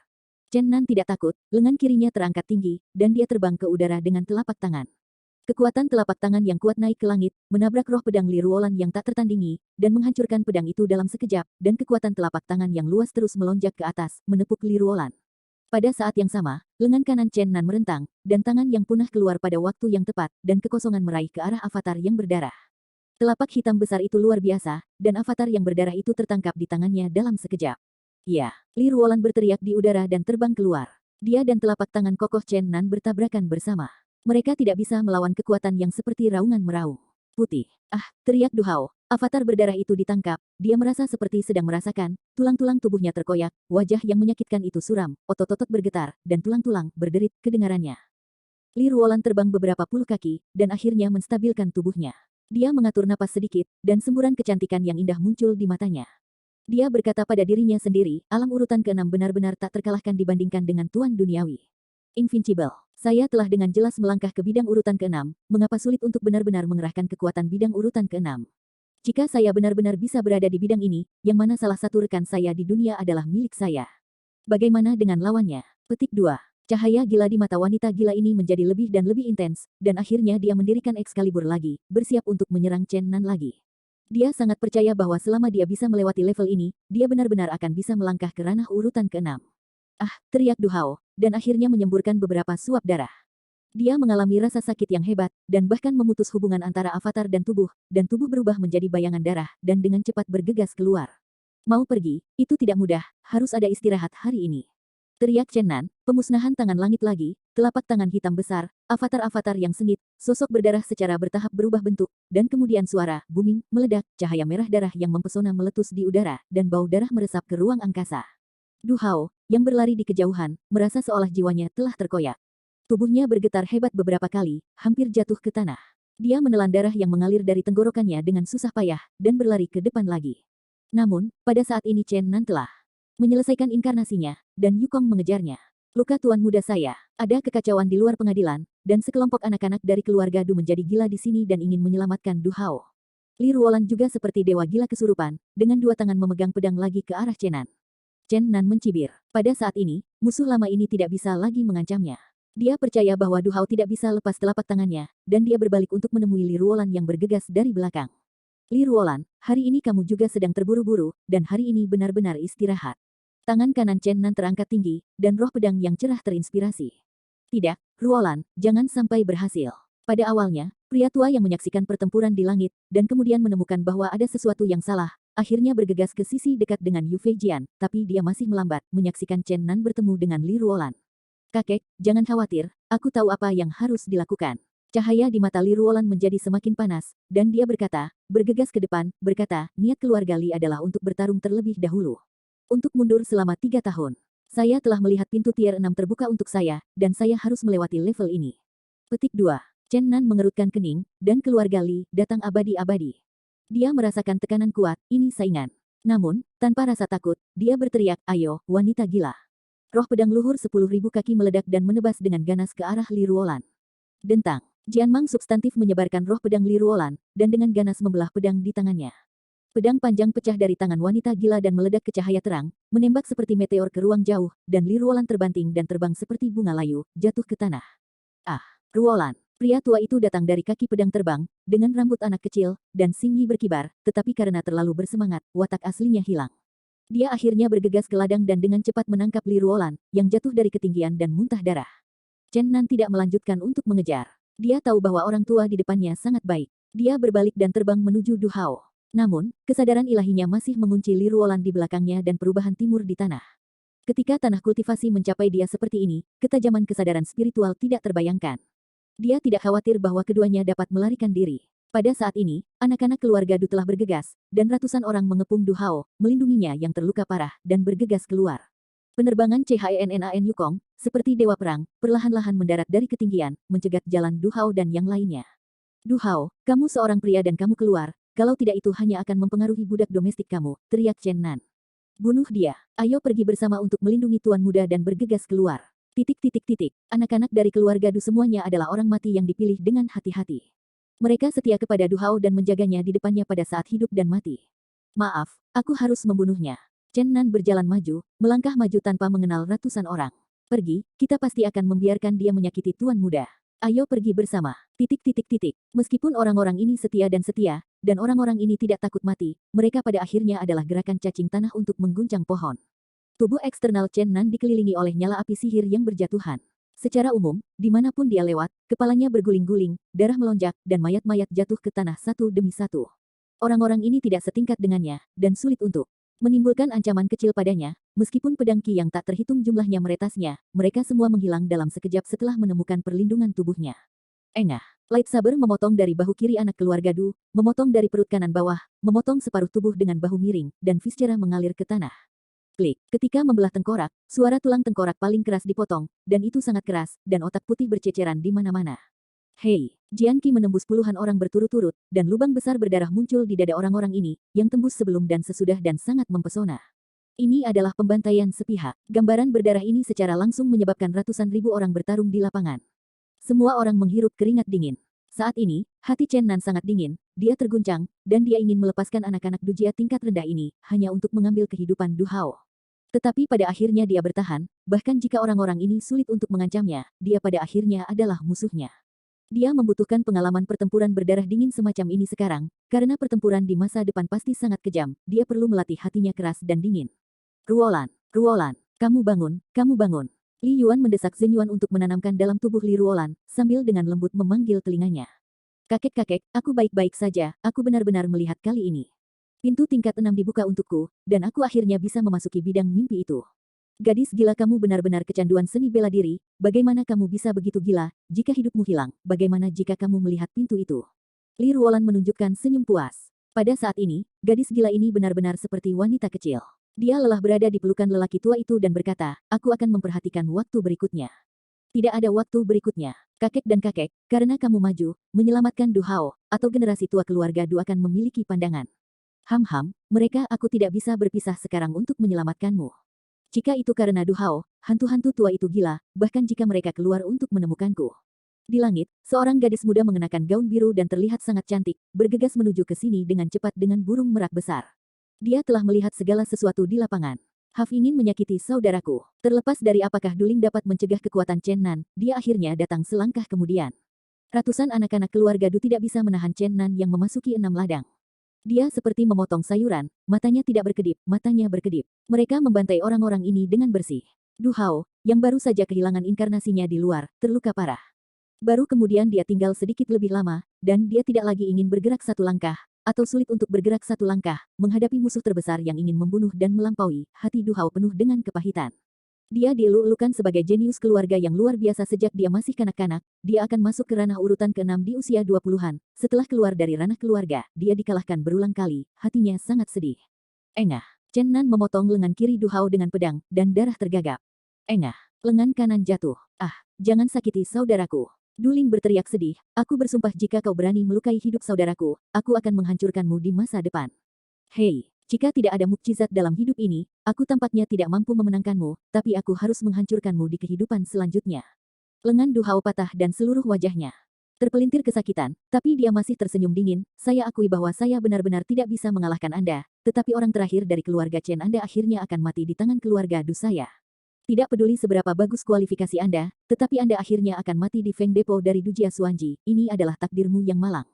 Chen Nan tidak takut, lengan kirinya terangkat tinggi, dan dia terbang ke udara dengan telapak tangan. Kekuatan telapak tangan yang kuat naik ke langit, menabrak roh pedang Li Ruolan yang tak tertandingi, dan menghancurkan pedang itu dalam sekejap, dan kekuatan telapak tangan yang luas terus melonjak ke atas, menepuk Li Ruolan. Pada saat yang sama, lengan kanan Chen Nan merentang, dan tangan yang punah keluar pada waktu yang tepat, dan kekosongan meraih ke arah avatar yang berdarah. Telapak hitam besar itu luar biasa, dan avatar yang berdarah itu tertangkap di tangannya dalam sekejap. Ya, Li Ruolan berteriak di udara dan terbang keluar. Dia dan telapak tangan kokoh Chen Nan bertabrakan bersama. Mereka tidak bisa melawan kekuatan yang seperti raungan meraung. Putih. Ah, teriak Du Hao. Avatar berdarah itu ditangkap, dia merasa seperti sedang merasakan, tulang-tulang tubuhnya terkoyak, wajah yang menyakitkan itu suram, otot-otot bergetar, dan tulang-tulang berderit kedengarannya. Li Ruolan terbang beberapa puluh kaki, dan akhirnya menstabilkan tubuhnya. Dia mengatur napas sedikit, dan semburan kecantikan yang indah muncul di matanya. Dia berkata pada dirinya sendiri, alam urutan ke-6 benar-benar tak terkalahkan dibandingkan dengan Tuan Duniawi. Invincible. Saya telah dengan jelas melangkah ke bidang urutan ke-6, mengapa sulit untuk benar-benar mengerahkan kekuatan bidang urutan ke-6? Jika saya benar-benar bisa berada di bidang ini, yang mana salah satu rekan saya di dunia adalah milik saya. Bagaimana dengan lawannya? Petik 2. Cahaya gila di mata wanita gila ini menjadi lebih dan lebih intens, dan akhirnya dia mendirikan Excalibur lagi, bersiap untuk menyerang Chen Nan lagi. Dia sangat percaya bahwa selama dia bisa melewati level ini, dia benar-benar akan bisa melangkah ke ranah urutan ke-6. Ah, teriak Du Hao, dan akhirnya menyemburkan beberapa suap darah. Dia mengalami rasa sakit yang hebat, dan bahkan memutus hubungan antara avatar dan tubuh berubah menjadi bayangan darah, dan dengan cepat bergegas keluar. Mau pergi, itu tidak mudah, harus ada istirahat hari ini. Teriak Chen Nan, pemusnahan tangan langit lagi, telapak tangan hitam besar, avatar-avatar yang sengit, sosok berdarah secara bertahap berubah bentuk, dan kemudian suara, booming, meledak, cahaya merah darah yang mempesona meletus di udara, dan bau darah meresap ke ruang angkasa. Du Hao, yang berlari di kejauhan, merasa seolah jiwanya telah terkoyak. Tubuhnya bergetar hebat beberapa kali, hampir jatuh ke tanah. Dia menelan darah yang mengalir dari tenggorokannya dengan susah payah, dan berlari ke depan lagi. Namun, pada saat ini Chen Nan telah menyelesaikan inkarnasinya, dan Yukong mengejarnya. Luka tuan muda saya, ada kekacauan di luar pengadilan, dan sekelompok anak-anak dari keluarga Du menjadi gila di sini dan ingin menyelamatkan Du Hao. Li Ruolan juga seperti dewa gila kesurupan, dengan dua tangan memegang pedang lagi ke arah Chen Nan. Chen Nan mencibir. Pada saat ini, musuh lama ini tidak bisa lagi mengancamnya. Dia percaya bahwa Du Hao tidak bisa lepas telapak tangannya, dan dia berbalik untuk menemui Li Ruolan yang bergegas dari belakang. Li Ruolan, hari ini kamu juga sedang terburu-buru, dan hari ini benar-benar istirahat. Tangan kanan Chen Nan terangkat tinggi, dan roh pedang yang cerah terinspirasi. Tidak, Ruolan, jangan sampai berhasil. Pada awalnya, pria tua yang menyaksikan pertempuran di langit, dan kemudian menemukan bahwa ada sesuatu yang salah, akhirnya bergegas ke sisi dekat dengan Yu Feijian, tapi dia masih melambat, menyaksikan Chen Nan bertemu dengan Li Ruolan. Kakek, jangan khawatir, aku tahu apa yang harus dilakukan. Cahaya di mata Li Ruolan menjadi semakin panas, dan dia berkata, bergegas ke depan, berkata, niat keluarga Li adalah untuk bertarung terlebih dahulu. Untuk mundur selama 3 tahun. Saya telah melihat pintu tier 6 terbuka untuk saya, dan saya harus melewati level ini. Petik 2. Chen Nan mengerutkan kening, dan keluarga Li datang abadi-abadi. Dia merasakan tekanan kuat, ini saingan. Namun, tanpa rasa takut, dia berteriak, ayo, wanita gila. Roh pedang luhur 10.000 kaki meledak dan menebas dengan ganas ke arah Li Ruolan. Dentang. Jianmang substantif menyebarkan roh pedang Li Ruolan, dan dengan ganas membelah pedang di tangannya. Pedang panjang pecah dari tangan wanita gila dan meledak ke cahaya terang, menembak seperti meteor ke ruang jauh, dan Li Ruolan terbanting dan terbang seperti bunga layu, jatuh ke tanah. Ah, Ruolan. Pria tua itu datang dari kaki pedang terbang, dengan rambut anak kecil, dan singgi berkibar, tetapi karena terlalu bersemangat, watak aslinya hilang. Dia akhirnya bergegas ke ladang dan dengan cepat menangkap Li Ruolan, yang jatuh dari ketinggian dan muntah darah. Chen Nan tidak melanjutkan untuk mengejar. Dia tahu bahwa orang tua di depannya sangat baik. Dia berbalik dan terbang menuju Du Hao. Namun, kesadaran ilahinya masih mengunci Li Ruolan di belakangnya dan perubahan timur di tanah. Ketika tanah kultivasi mencapai dia seperti ini, ketajaman kesadaran spiritual tidak terbayangkan. Dia tidak khawatir bahwa keduanya dapat melarikan diri. Pada saat ini, anak-anak keluarga Du telah bergegas, dan ratusan orang mengepung Du Hao, melindunginya yang terluka parah, dan bergegas keluar. Penerbangan CHENNAN Yukong, seperti dewa perang, perlahan-lahan mendarat dari ketinggian, mencegat jalan Du Hao dan yang lainnya. Du Hao, kamu seorang pria dan kamu keluar, kalau tidak itu hanya akan mempengaruhi budak domestik kamu, teriak Chen Nan. Bunuh dia, ayo pergi bersama untuk melindungi tuan muda dan bergegas keluar. Anak-anak dari keluarga Du semuanya adalah orang mati yang dipilih dengan hati-hati. Mereka setia kepada Du Hao dan menjaganya di depannya pada saat hidup dan mati. Maaf, aku harus membunuhnya. Chen Nan berjalan maju, melangkah maju tanpa mengenal ratusan orang. Pergi, kita pasti akan membiarkan dia menyakiti tuan muda. Ayo pergi bersama. Meskipun orang-orang ini setia, dan orang-orang ini tidak takut mati, mereka pada akhirnya adalah gerakan cacing tanah untuk mengguncang pohon. Tubuh eksternal Chen Nan dikelilingi oleh nyala api sihir yang berjatuhan. Secara umum, dimanapun dia lewat, kepalanya berguling-guling, darah melonjak, dan mayat-mayat jatuh ke tanah satu demi satu. Orang-orang ini tidak setingkat dengannya, dan sulit untuk menimbulkan ancaman kecil padanya, meskipun pedang Qi yang tak terhitung jumlahnya meretasnya, mereka semua menghilang dalam sekejap setelah menemukan perlindungan tubuhnya. Engah. Lightsaber memotong dari bahu kiri anak keluarga Du, memotong dari perut kanan bawah, memotong separuh tubuh dengan bahu miring, dan viscera mengalir ke tanah. Klik. Ketika membelah tengkorak, suara tulang tengkorak paling keras dipotong, dan itu sangat keras, dan otak putih berceceran di mana-mana. Hei, Jian Qi menembus puluhan orang berturut-turut, dan lubang besar berdarah muncul di dada orang-orang ini, yang tembus sebelum dan sesudah dan sangat mempesona. Ini adalah pembantaian sepihak. Gambaran berdarah ini secara langsung menyebabkan ratusan ribu orang bertarung di lapangan. Semua orang menghirup keringat dingin. Saat ini, hati Chen Nan sangat dingin, dia terguncang, dan dia ingin melepaskan anak-anak Dujia tingkat rendah ini, hanya untuk mengambil kehidupan Du Hao. Tetapi pada akhirnya dia bertahan, bahkan jika orang-orang ini sulit untuk mengancamnya, dia pada akhirnya adalah musuhnya. Dia membutuhkan pengalaman pertempuran berdarah dingin semacam ini sekarang, karena pertempuran di masa depan pasti sangat kejam, dia perlu melatih hatinya keras dan dingin. Ruolan, Ruolan, kamu bangun, kamu bangun. Li Yuan mendesak Zhen Yuan untuk menanamkan dalam tubuh Li Ruolan, sambil dengan lembut memanggil telinganya. Kakek-kakek, aku baik-baik saja, aku benar-benar melihat kali ini. Pintu tingkat 6 dibuka untukku, dan aku akhirnya bisa memasuki bidang mimpi itu. Gadis gila, kamu benar-benar kecanduan seni bela diri, bagaimana kamu bisa begitu gila, jika hidupmu hilang, bagaimana jika kamu melihat pintu itu? Li Ruolan menunjukkan senyum puas. Pada saat ini, gadis gila ini benar-benar seperti wanita kecil. Dia lelah berada di pelukan lelaki tua itu dan berkata, aku akan memperhatikan waktu berikutnya. Tidak ada waktu berikutnya. Kakek dan kakek, karena kamu maju, menyelamatkan Du Hao, atau generasi tua keluarga Du akan memiliki pandangan. Ham-ham, mereka aku tidak bisa berpisah sekarang untuk menyelamatkanmu. Jika itu karena Du Hao, hantu-hantu tua itu gila, bahkan jika mereka keluar untuk menemukanku. Di langit, seorang gadis muda mengenakan gaun biru dan terlihat sangat cantik, bergegas menuju ke sini dengan cepat dengan burung merak besar. Dia telah melihat segala sesuatu di lapangan. Haf ingin menyakiti saudaraku. Terlepas dari apakah Duling dapat mencegah kekuatan Chen Nan, dia akhirnya datang selangkah kemudian. Ratusan anak-anak keluarga Du tidak bisa menahan Chen Nan yang memasuki 6 ladang. Dia seperti memotong sayuran, matanya tidak berkedip, matanya berkedip. Mereka membantai orang-orang ini dengan bersih. Du Hao, yang baru saja kehilangan inkarnasinya di luar, terluka parah. Baru kemudian dia tinggal sedikit lebih lama, dan dia tidak lagi ingin bergerak satu langkah, atau sulit untuk bergerak satu langkah, menghadapi musuh terbesar yang ingin membunuh dan melampaui. Hati Du Hao penuh dengan kepahitan. Dia dieluk-elukan sebagai jenius keluarga yang luar biasa sejak dia masih kanak-kanak, dia akan masuk ke ranah urutan ke-6 di usia 20-an, setelah keluar dari ranah keluarga, dia dikalahkan berulang kali, hatinya sangat sedih. Engah, Chen Nan memotong lengan kiri Du Hao dengan pedang, dan darah tergagap. Engah, lengan kanan jatuh. Ah, jangan sakiti saudaraku. Duling berteriak sedih, aku bersumpah jika kau berani melukai hidup saudaraku, aku akan menghancurkanmu di masa depan. Hei. Jika tidak ada mukjizat dalam hidup ini, aku tampaknya tidak mampu memenangkanmu, tapi aku harus menghancurkanmu di kehidupan selanjutnya. Lengan Du Hao patah dan seluruh wajahnya terpelintir kesakitan, tapi dia masih tersenyum dingin. Saya akui bahwa saya benar-benar tidak bisa mengalahkan Anda, tetapi orang terakhir dari keluarga Chen Anda akhirnya akan mati di tangan keluarga Du saya. Tidak peduli seberapa bagus kualifikasi Anda, tetapi Anda akhirnya akan mati di Feng Depo dari Dujia Xuanji. Ini adalah takdirmu yang malang.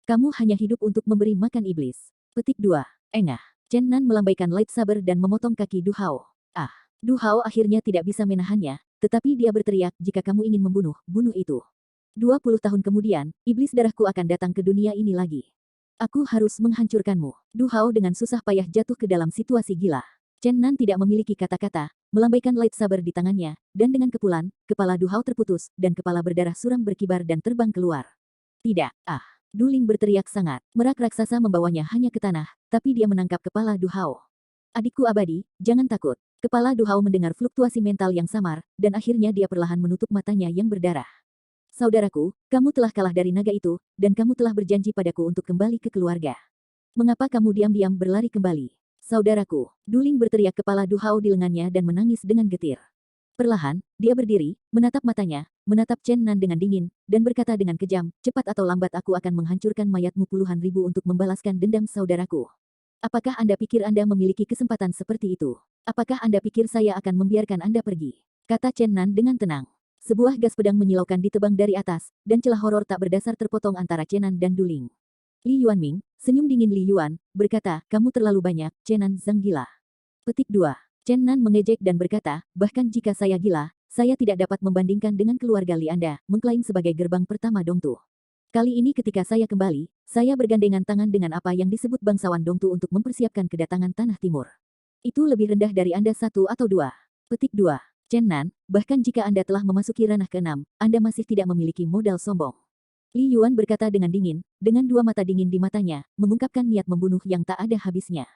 Kamu hanya hidup untuk memberi makan iblis. Petik 2. Engah. Chen Nan melambaikan lightsaber dan memotong kaki Du Hao. Ah, Du Hao akhirnya tidak bisa menahannya, tetapi dia berteriak, jika kamu ingin membunuh, bunuh itu. 20 tahun kemudian, iblis darahku akan datang ke dunia ini lagi. Aku harus menghancurkanmu. Du Hao dengan susah payah jatuh ke dalam situasi gila. Chen Nan tidak memiliki kata-kata, melambaikan lightsaber di tangannya, dan dengan kepulan, kepala Du Hao terputus, dan kepala berdarah suram berkibar dan terbang keluar. Tidak, ah. Duling berteriak sangat. Merak raksasa membawanya hanya ke tanah, tapi dia menangkap kepala Du Hao. Adikku abadi, jangan takut. Kepala Du Hao mendengar fluktuasi mental yang samar, dan akhirnya dia perlahan menutup matanya yang berdarah. Saudaraku, kamu telah kalah dari naga itu, dan kamu telah berjanji padaku untuk kembali ke keluarga. Mengapa kamu diam-diam berlari kembali? Saudaraku, Duling berteriak kepala Du Hao di lengannya dan menangis dengan getir. Perlahan, dia berdiri, menatap matanya, menatap Chen Nan dengan dingin, dan berkata dengan kejam, cepat atau lambat aku akan menghancurkan mayatmu puluhan ribu untuk membalaskan dendam saudaraku. Apakah Anda pikir Anda memiliki kesempatan seperti itu? Apakah Anda pikir saya akan membiarkan Anda pergi? Kata Chen Nan dengan tenang. Sebuah gas pedang menyilaukan ditebang dari atas, dan celah horor tak berdasar terpotong antara Chen Nan dan Duling. Li Yuanming, senyum dingin Li Yuan, berkata, kamu terlalu banyak, Chen Nan Zhang gila. Petik 2. Chen Nan mengejek dan berkata, bahkan jika saya gila, saya tidak dapat membandingkan dengan keluarga Li Anda, mengklaim sebagai gerbang pertama Dongtu. Kali ini ketika saya kembali, saya bergandengan tangan dengan apa yang disebut bangsawan Dongtu untuk mempersiapkan kedatangan Tanah Timur. Itu lebih rendah dari Anda satu atau dua. Petik 2. Chen Nan, bahkan jika Anda telah memasuki ranah ke-6, Anda masih tidak memiliki modal sombong. Li Yuan berkata dengan dingin, dengan dua mata dingin di matanya, mengungkapkan niat membunuh yang tak ada habisnya.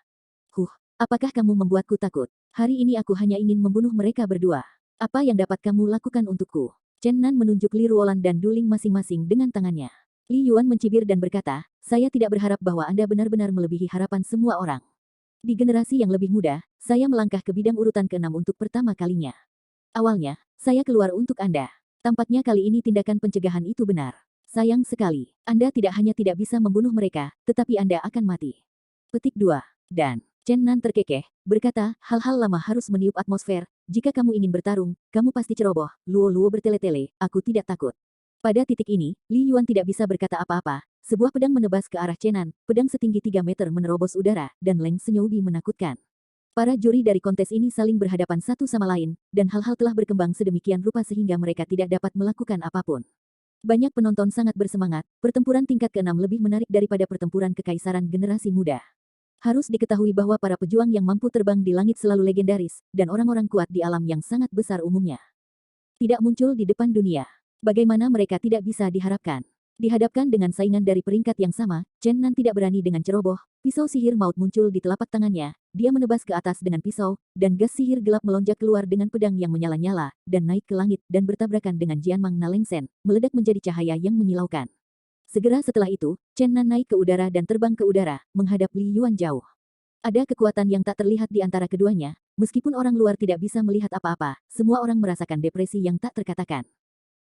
Apakah kamu membuatku takut? Hari ini aku hanya ingin membunuh mereka berdua. Apa yang dapat kamu lakukan untukku? Chen Nan menunjuk Li Ruolan dan Du Ling masing-masing dengan tangannya. Li Yuan mencibir dan berkata, saya tidak berharap bahwa Anda benar-benar melebihi harapan semua orang. Di generasi yang lebih muda, saya melangkah ke bidang urutan ke-6 untuk pertama kalinya. Awalnya, saya keluar untuk Anda. Tampaknya kali ini tindakan pencegahan itu benar. Sayang sekali, Anda tidak hanya tidak bisa membunuh mereka, tetapi Anda akan mati. Petik 2. Dan Chen Nan terkekeh, berkata, hal-hal lama harus meniup atmosfer, jika kamu ingin bertarung, kamu pasti ceroboh, luo-luo bertele-tele, aku tidak takut. Pada titik ini, Li Yuan tidak bisa berkata apa-apa, sebuah pedang menebas ke arah Chen Nan, pedang setinggi 3 meter menerobos udara, dan Leng Senyoubi menakutkan. Para juri dari kontes ini saling berhadapan satu sama lain, dan hal-hal telah berkembang sedemikian rupa sehingga mereka tidak dapat melakukan apapun. Banyak penonton sangat bersemangat, pertempuran tingkat ke-6 lebih menarik daripada pertempuran kekaisaran generasi muda. Harus diketahui bahwa para pejuang yang mampu terbang di langit selalu legendaris, dan orang-orang kuat di alam yang sangat besar umumnya tidak muncul di depan dunia. Bagaimana mereka tidak bisa diharapkan? Dihadapkan dengan saingan dari peringkat yang sama, Chen Nan tidak berani dengan ceroboh, pisau sihir maut muncul di telapak tangannya, dia menebas ke atas dengan pisau, dan gas sihir gelap melonjak keluar dengan pedang yang menyala-nyala, dan naik ke langit dan bertabrakan dengan Jianmang Nalengsen, meledak menjadi cahaya yang menyilaukan. Segera setelah itu, Chen Nan naik ke udara dan terbang ke udara, menghadap Li Yuan jauh. Ada kekuatan yang tak terlihat di antara keduanya, meskipun orang luar tidak bisa melihat apa-apa, semua orang merasakan depresi yang tak terkatakan.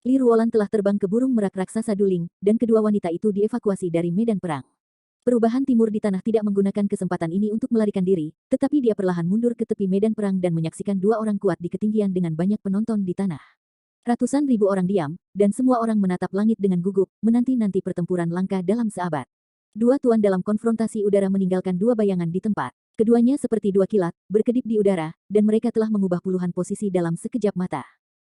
Li Ruolan telah terbang ke burung merak raksasa Du Ling, dan kedua wanita itu dievakuasi dari medan perang. Perubahan timur di tanah tidak menggunakan kesempatan ini untuk melarikan diri, tetapi dia perlahan mundur ke tepi medan perang dan menyaksikan dua orang kuat di ketinggian dengan banyak penonton di tanah. Ratusan ribu orang diam, dan semua orang menatap langit dengan gugup, menanti-nanti pertempuran langka dalam seabad. Dua tuan dalam konfrontasi udara meninggalkan dua bayangan di tempat. Keduanya seperti dua kilat, berkedip di udara, dan mereka telah mengubah puluhan posisi dalam sekejap mata.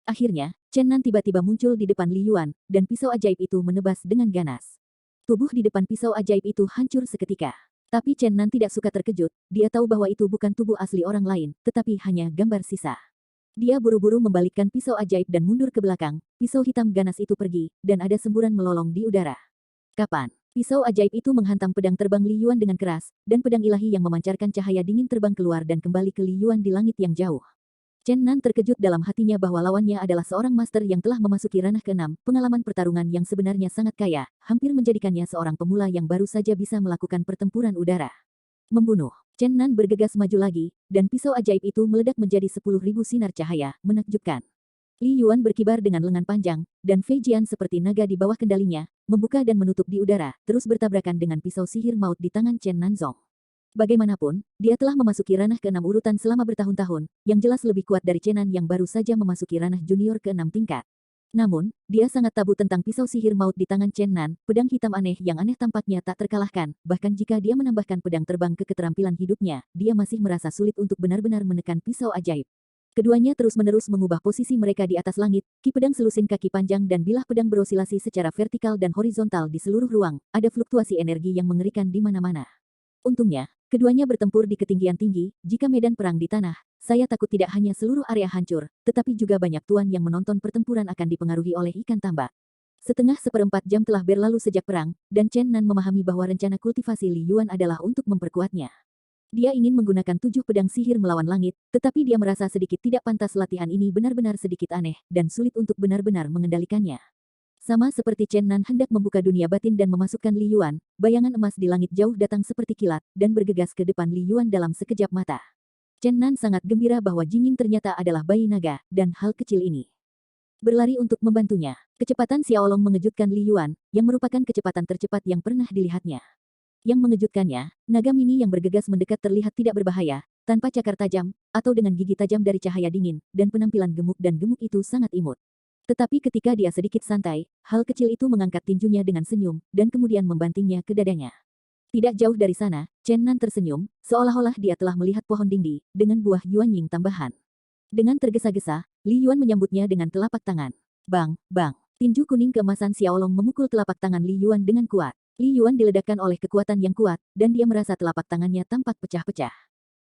Akhirnya, Chen Nan tiba-tiba muncul di depan Li Yuan, dan pisau ajaib itu menebas dengan ganas. Tubuh di depan pisau ajaib itu hancur seketika. Tapi Chen Nan tidak suka terkejut, dia tahu bahwa itu bukan tubuh asli orang lain, tetapi hanya gambar sisa. Dia buru-buru membalikkan pisau ajaib dan mundur ke belakang, pisau hitam ganas itu pergi, dan ada semburan melolong di udara. Kapan? Pisau ajaib itu menghantam pedang terbang Li Yuan dengan keras, dan pedang ilahi yang memancarkan cahaya dingin terbang keluar dan kembali ke Li Yuan di langit yang jauh. Chen Nan terkejut dalam hatinya bahwa lawannya adalah seorang master yang telah memasuki ranah ke-6, pengalaman pertarungan yang sebenarnya sangat kaya, hampir menjadikannya seorang pemula yang baru saja bisa melakukan pertempuran udara. Membunuh. Chen Nan bergegas maju lagi, dan pisau ajaib itu meledak menjadi 10.000 sinar cahaya, menakjubkan. Li Yuan berkibar dengan lengan panjang, dan Fei Jian seperti naga di bawah kendalinya, membuka dan menutup di udara, terus bertabrakan dengan pisau sihir maut di tangan Chen Nanzong. Bagaimanapun, dia telah memasuki ranah ke-6 urutan selama bertahun-tahun, yang jelas lebih kuat dari Chen Nan yang baru saja memasuki ranah junior ke-6 tingkat. Namun, dia sangat tabu tentang pisau sihir maut di tangan Chen Nan, pedang hitam aneh yang aneh tampaknya tak terkalahkan, bahkan jika dia menambahkan pedang terbang ke keterampilan hidupnya, dia masih merasa sulit untuk benar-benar menekan pisau ajaib. Keduanya terus-menerus mengubah posisi mereka di atas langit, ki pedang selusin kaki panjang dan bilah pedang berosilasi secara vertikal dan horizontal di seluruh ruang, ada fluktuasi energi yang mengerikan di mana-mana. Untungnya, keduanya bertempur di ketinggian tinggi, jika medan perang di tanah, saya takut tidak hanya seluruh area hancur, tetapi juga banyak tuan yang menonton pertempuran akan dipengaruhi oleh ikan tambak. Setengah seperempat jam telah berlalu sejak perang, dan Chen Nan memahami bahwa rencana kultivasi Li Yuan adalah untuk memperkuatnya. Dia ingin menggunakan 7 pedang sihir melawan langit, tetapi dia merasa sedikit tidak pantas latihan ini benar-benar sedikit aneh, dan sulit untuk benar-benar mengendalikannya. Sama seperti Chen Nan hendak membuka dunia batin dan memasukkan Li Yuan, bayangan emas di langit jauh datang seperti kilat, dan bergegas ke depan Li Yuan dalam sekejap mata. Chen Nan sangat gembira bahwa Jingying ternyata adalah bayi naga, dan hal kecil ini berlari untuk membantunya. Kecepatan Xiaolong mengejutkan Li Yuan, yang merupakan kecepatan tercepat yang pernah dilihatnya. Yang mengejutkannya, naga mini yang bergegas mendekat terlihat tidak berbahaya, tanpa cakar tajam, atau dengan gigi tajam dari cahaya dingin, dan penampilan gemuk dan gemuk itu sangat imut. Tetapi ketika dia sedikit santai, hal kecil itu mengangkat tinjunya dengan senyum, dan kemudian membantingnya ke dadanya. Tidak jauh dari sana, Chen Nan tersenyum, seolah-olah dia telah melihat pohon dingdi, dengan buah Yuanying tambahan. Dengan tergesa-gesa, Li Yuan menyambutnya dengan telapak tangan. Bang, bang. Tinju kuning keemasan Xiaolong memukul telapak tangan Li Yuan dengan kuat. Li Yuan diledakkan oleh kekuatan yang kuat, dan dia merasa telapak tangannya tampak pecah-pecah.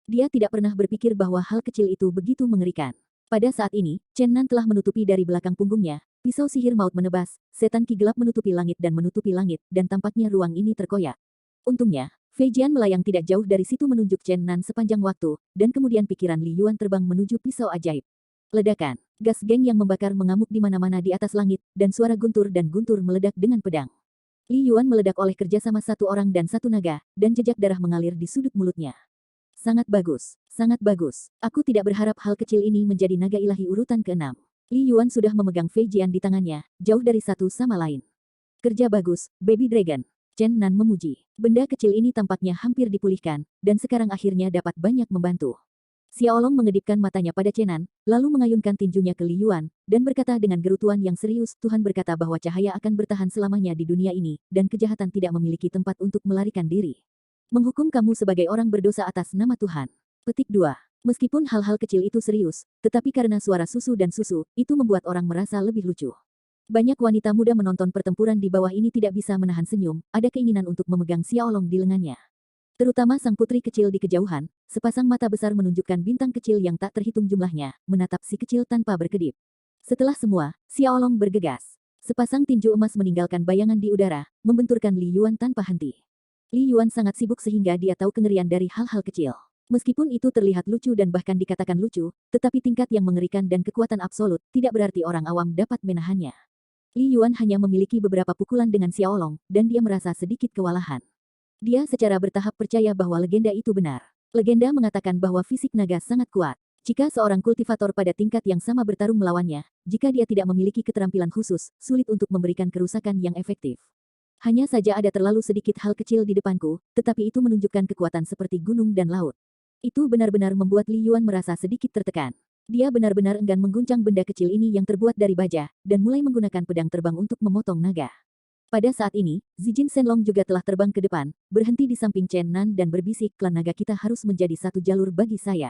Dia tidak pernah berpikir bahwa hal kecil itu begitu mengerikan. Pada saat ini, Chen Nan telah menutupi dari belakang punggungnya, pisau sihir maut menebas, setan ki gelap menutupi langit, dan tampaknya ruang ini terkoyak. Untungnya, Fei Jian melayang tidak jauh dari situ menunjuk Chen Nan sepanjang waktu, dan kemudian pikiran Li Yuan terbang menuju pisau ajaib. Ledakan, gas geng yang membakar mengamuk di mana-mana di atas langit, dan suara guntur meledak dengan pedang. Li Yuan meledak oleh kerjasama satu orang dan satu naga, dan jejak darah mengalir di sudut mulutnya. Sangat bagus, sangat bagus. Aku tidak berharap hal kecil ini menjadi naga ilahi urutan ke-6. Li Yuan sudah memegang Fei Jian di tangannya, jauh dari satu sama lain. Kerja bagus, Baby Dragon. Chen Nan memuji. Benda kecil ini tampaknya hampir dipulihkan, dan sekarang akhirnya dapat banyak membantu. Xiaolong mengedipkan matanya pada Chen Nan, lalu mengayunkan tinjunya ke Li Yuan, dan berkata dengan gerutuan yang serius, Tuhan berkata bahwa cahaya akan bertahan selamanya di dunia ini, dan kejahatan tidak memiliki tempat untuk melarikan diri. Menghukum kamu sebagai orang berdosa atas nama Tuhan. Petik 2. Meskipun hal-hal kecil itu serius, tetapi karena suara susu dan susu, itu membuat orang merasa lebih lucu. Banyak wanita muda menonton pertempuran di bawah ini tidak bisa menahan senyum, ada keinginan untuk memegang Xiaolong di lengannya. Terutama sang putri kecil di kejauhan, sepasang mata besar menunjukkan bintang kecil yang tak terhitung jumlahnya, menatap si kecil tanpa berkedip. Setelah semua, Xiaolong bergegas. Sepasang tinju emas meninggalkan bayangan di udara, membenturkan Li Yuan tanpa henti. Li Yuan sangat sibuk sehingga dia tahu kengerian dari hal-hal kecil. Meskipun itu terlihat lucu dan bahkan dikatakan lucu, tetapi tingkat yang mengerikan dan kekuatan absolut tidak berarti orang awam dapat menahannya. Li Yuan hanya memiliki beberapa pukulan dengan Xiaolong, dan dia merasa sedikit kewalahan. Dia secara bertahap percaya bahwa legenda itu benar. Legenda mengatakan bahwa fisik naga sangat kuat. Jika seorang kultivator pada tingkat yang sama bertarung melawannya, jika dia tidak memiliki keterampilan khusus, sulit untuk memberikan kerusakan yang efektif. Hanya saja ada terlalu sedikit hal kecil di depanku, tetapi itu menunjukkan kekuatan seperti gunung dan laut. Itu benar-benar membuat Li Yuan merasa sedikit tertekan. Dia benar-benar enggan mengguncang benda kecil ini yang terbuat dari baja, dan mulai menggunakan pedang terbang untuk memotong naga. Pada saat ini, Zijin Shenlong juga telah terbang ke depan, berhenti di samping Chen Nan dan berbisik, klan naga kita harus menjadi satu jalur bagi saya.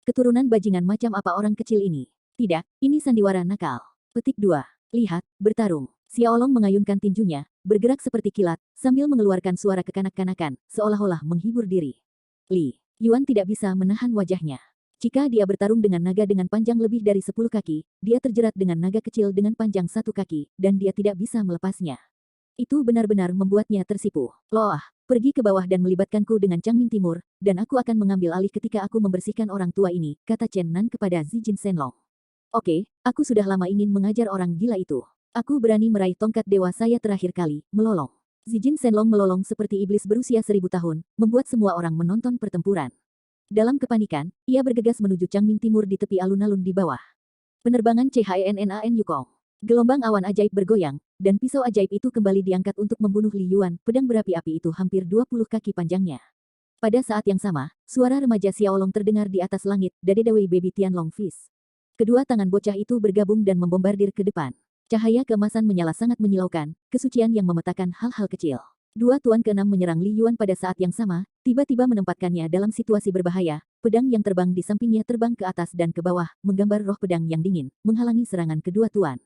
Keturunan bajingan macam apa orang kecil ini? Tidak, ini sandiwara nakal. Petik 2. Lihat, bertarung. Xiaolong mengayunkan tinjunya, bergerak seperti kilat, sambil mengeluarkan suara kekanak-kanakan, seolah-olah menghibur diri. Li Yuan tidak bisa menahan wajahnya. Jika dia bertarung dengan naga dengan panjang lebih dari 10 kaki, dia terjerat dengan naga kecil dengan panjang 1 kaki, dan dia tidak bisa melepasnya. Itu benar-benar membuatnya tersipu. Loah, pergi ke bawah dan melibatkanku dengan Changming Timur, dan aku akan mengambil alih ketika aku membersihkan orang tua ini, kata Chen Nan kepada Zijin Shenlong. Oke, aku sudah lama ingin mengajar orang gila itu. Aku berani meraih tongkat dewa saya terakhir kali, melolong. Zijin Shenlong melolong seperti iblis berusia 1000 tahun, membuat semua orang menonton pertempuran. Dalam kepanikan, ia bergegas menuju Changming Timur di tepi alun-alun di bawah. Penerbangan CHENNAN Yukong. Gelombang awan ajaib bergoyang, dan pisau ajaib itu kembali diangkat untuk membunuh Li Yuan, pedang berapi-api itu hampir 20 kaki panjangnya. Pada saat yang sama, suara remaja Xiaolong terdengar di atas langit, Dadedawei Baby Tianlong Fist. Kedua tangan bocah itu bergabung dan membombardir ke depan. Cahaya keemasan menyala sangat menyilaukan, kesucian yang memetakan hal-hal kecil. Dua tuan ke-6 menyerang Li Yuan pada saat yang sama, tiba-tiba menempatkannya dalam situasi berbahaya, pedang yang terbang di sampingnya terbang ke atas dan ke bawah, menggambar roh pedang yang dingin, menghalangi serangan kedua tuan.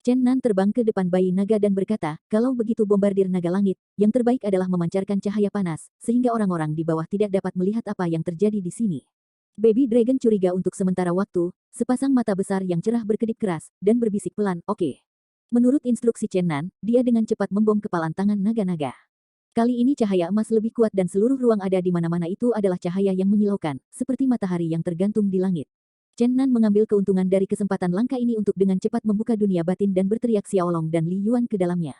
Chen Nan terbang ke depan bayi naga dan berkata, kalau begitu bombardir naga langit, yang terbaik adalah memancarkan cahaya panas, sehingga orang-orang di bawah tidak dapat melihat apa yang terjadi di sini. Baby Dragon curiga untuk sementara waktu, sepasang mata besar yang cerah berkedip keras, dan berbisik pelan, oke. Menurut instruksi Chen Nan, dia dengan cepat membom kepalan tangan naga-naga. Kali ini cahaya emas lebih kuat dan seluruh ruang ada di mana-mana itu adalah cahaya yang menyilaukan, seperti matahari yang tergantung di langit. Chen Nan mengambil keuntungan dari kesempatan langka ini untuk dengan cepat membuka dunia batin dan berteriak Xiaolong dan Li Yuan ke dalamnya.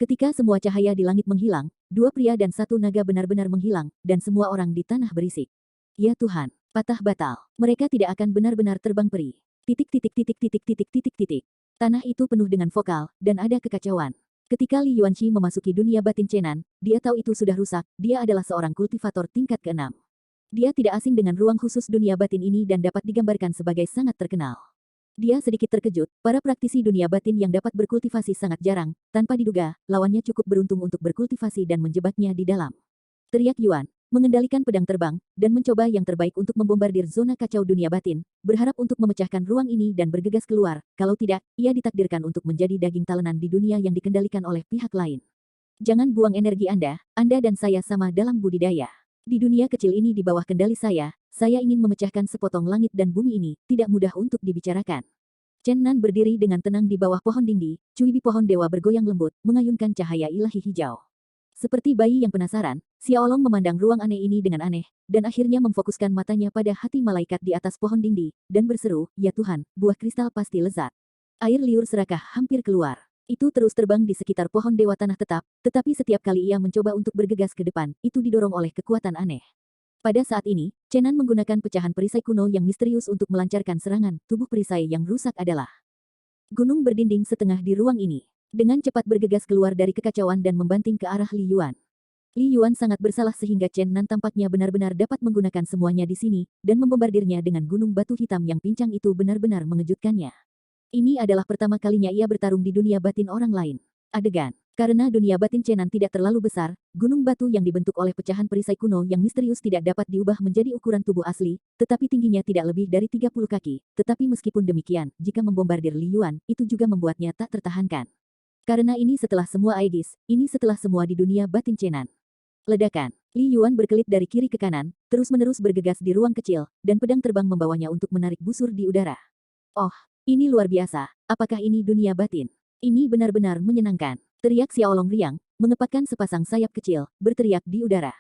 Ketika semua cahaya di langit menghilang, dua pria dan satu naga benar-benar menghilang, dan semua orang di tanah berisik. Ya Tuhan, patah batal. Mereka tidak akan benar-benar terbang peri. Titik titik titik titik titik titik titik. Tanah itu penuh dengan vokal, dan ada kekacauan. Ketika Li Yuanqi memasuki dunia batin Chen Nan, dia tahu itu sudah rusak, dia adalah seorang kultivator tingkat ke-6. Dia tidak asing dengan ruang khusus dunia batin ini dan dapat digambarkan sebagai sangat terkenal. Dia sedikit terkejut, para praktisi dunia batin yang dapat berkultivasi sangat jarang, tanpa diduga, lawannya cukup beruntung untuk berkultivasi dan menjebaknya di dalam. Teriak Yuan, mengendalikan pedang terbang, dan mencoba yang terbaik untuk membombardir zona kacau dunia batin, berharap untuk memecahkan ruang ini dan bergegas keluar, kalau tidak, ia ditakdirkan untuk menjadi daging talenan di dunia yang dikendalikan oleh pihak lain. Jangan buang energi Anda dan saya sama dalam budidaya. Di dunia kecil ini di bawah kendali saya ingin memecahkan sepotong langit dan bumi ini, tidak mudah untuk dibicarakan. Chen Nan berdiri dengan tenang di bawah pohon dinggi, cuibi pohon dewa bergoyang lembut, mengayunkan cahaya ilahi hijau. Seperti bayi yang penasaran, Xiaolong memandang ruang aneh ini dengan aneh, dan akhirnya memfokuskan matanya pada hati malaikat di atas pohon dinggi, dan berseru, "Ya Tuhan, buah kristal pasti lezat." Air liur serakah hampir keluar. Itu terus terbang di sekitar pohon dewa tanah tetap, tetapi setiap kali ia mencoba untuk bergegas ke depan, itu didorong oleh kekuatan aneh. Pada saat ini, Chenan menggunakan pecahan perisai kuno yang misterius untuk melancarkan serangan. Tubuh perisai yang rusak adalah gunung berdinding setengah di ruang ini. Dengan cepat bergegas keluar dari kekacauan dan membanting ke arah Li Yuan. Li Yuan sangat bersalah sehingga Chen Nan tampaknya benar-benar dapat menggunakan semuanya di sini, dan membombardirnya dengan gunung batu hitam yang pincang itu benar-benar mengejutkannya. Ini adalah pertama kalinya ia bertarung di dunia batin orang lain. Adegan. Karena dunia batin Chen Nan tidak terlalu besar, gunung batu yang dibentuk oleh pecahan perisai kuno yang misterius tidak dapat diubah menjadi ukuran tubuh asli, tetapi tingginya tidak lebih dari 30 kaki. Tetapi meskipun demikian, jika membombardir Li Yuan, itu juga membuatnya tak tertahankan. Karena ini setelah semua Aegis, ini setelah semua di dunia batin Chenan. Ledakan. Li Yuan berkelit dari kiri ke kanan, terus-menerus bergegas di ruang kecil, dan pedang terbang membawanya untuk menarik busur di udara. Oh, ini luar biasa. Apakah ini dunia batin? Ini benar-benar menyenangkan. Teriak Xiaolong riang, mengepakkan sepasang sayap kecil, berteriak di udara.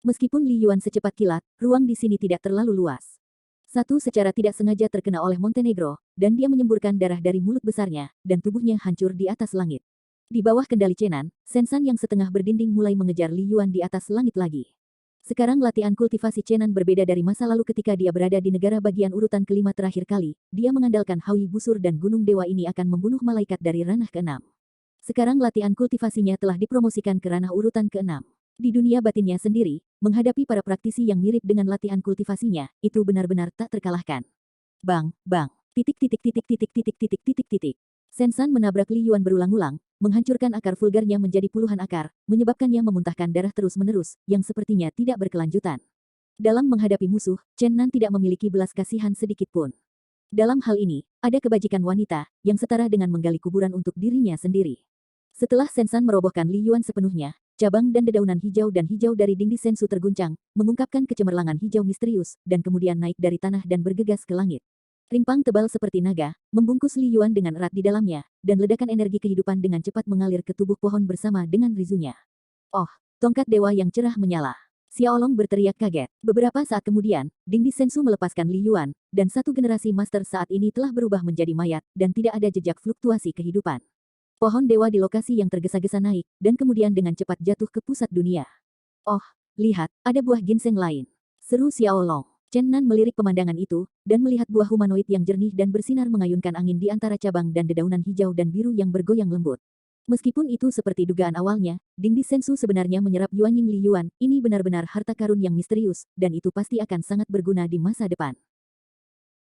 Meskipun Li Yuan secepat kilat, ruang di sini tidak terlalu luas. Satu secara tidak sengaja terkena oleh Montenegro, dan dia menyemburkan darah dari mulut besarnya, dan tubuhnya hancur di atas langit. Di bawah kendali Chenan, Sensan yang setengah berdinding mulai mengejar Li Yuan di atas langit lagi. Sekarang latihan kultivasi Chenan berbeda dari masa lalu ketika dia berada di negara bagian urutan kelima terakhir kali, dia mengandalkan Hawi Busur dan Gunung Dewa ini akan membunuh malaikat dari ranah ke-6. Sekarang latihan kultivasinya telah dipromosikan ke ranah urutan ke-6. Di dunia batinnya sendiri, menghadapi para praktisi yang mirip dengan latihan kultivasinya, itu benar-benar tak terkalahkan. Bang, bang, titik titik titik titik titik titik titik titik. Sensan menabrak Li Yuan berulang-ulang, menghancurkan akar vulgarnya menjadi puluhan akar, menyebabkannya memuntahkan darah terus-menerus, yang sepertinya tidak berkelanjutan. Dalam menghadapi musuh, Chen Nan tidak memiliki belas kasihan sedikit pun. Dalam hal ini, ada kebajikan wanita, yang setara dengan menggali kuburan untuk dirinya sendiri. Setelah Sensan merobohkan Li Yuan sepenuhnya, cabang dan dedaunan hijau dari Dingdi Sensu terguncang, mengungkapkan kecemerlangan hijau misterius, dan kemudian naik dari tanah dan bergegas ke langit. Rimpang tebal seperti naga, membungkus Li Yuan dengan erat di dalamnya, dan ledakan energi kehidupan dengan cepat mengalir ke tubuh pohon bersama dengan rizunya. Oh, tongkat dewa yang cerah menyala. Xiaolong berteriak kaget. Beberapa saat kemudian, Dingdi Sensu melepaskan Li Yuan, dan satu generasi master saat ini telah berubah menjadi mayat, dan tidak ada jejak fluktuasi kehidupan. Pohon dewa di lokasi yang tergesa-gesa naik, dan kemudian dengan cepat jatuh ke pusat dunia. Oh, lihat, ada buah ginseng lain. Seru Xiaolong. Chen Nan melirik pemandangan itu, dan melihat buah humanoid yang jernih dan bersinar mengayunkan angin di antara cabang dan dedaunan hijau dan biru yang bergoyang lembut. Meskipun itu seperti dugaan awalnya, Dingdi Sensu sebenarnya menyerap Yuanying Li Yuan, ini benar-benar harta karun yang misterius, dan itu pasti akan sangat berguna di masa depan.